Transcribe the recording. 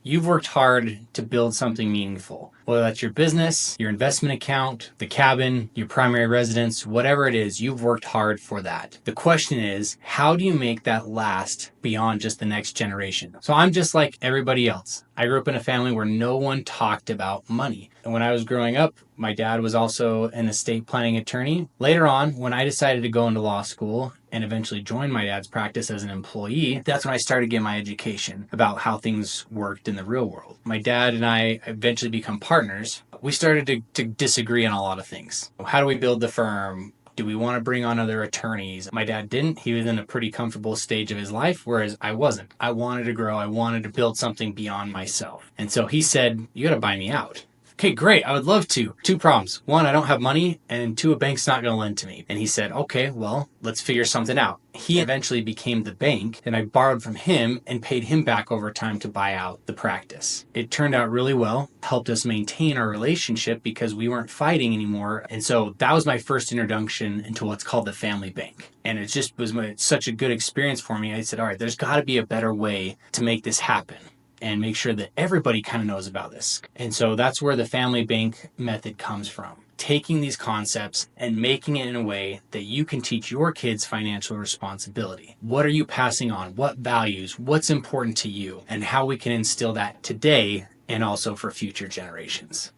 You've worked hard to build something meaningful, whether that's your business, your investment account, the cabin, your primary residence, whatever it is, you've worked hard for that. The question is, how do you make that last beyond just the next generation? So I'm just like everybody else. I grew up in a family where no one talked about money. And when I was growing up, my dad was also an estate planning attorney. Later on, when I decided to go into law school and eventually join my dad's practice as an employee, that's when I started getting my education about how things worked in the real world. My dad and I eventually become partners. We started to disagree on a lot of things. How do we build the firm? Do we want to bring on other attorneys? My dad didn't. He was in a pretty comfortable stage of his life, whereas I wasn't. I wanted to grow. I wanted to build something beyond myself. And so he said, you got to buy me out. Okay, great. I would love to. Two problems. One, I don't have money, and two, a bank's not going to lend to me. And he said, okay, well, let's figure something out. He eventually became the bank, and I borrowed from him and paid him back over time to buy out the practice. It turned out really well, helped us maintain our relationship because we weren't fighting anymore. And so that was my first introduction into what's called the family bank. And it just was such a good experience for me. I said, all right, there's got to be a better way to make this happen and make sure that everybody kind of knows about this. And so that's where the family bank method comes from. Taking these concepts and making it in a way that you can teach your kids financial responsibility. What are you passing on? What values? What's important to you? And how we can instill that today and also for future generations.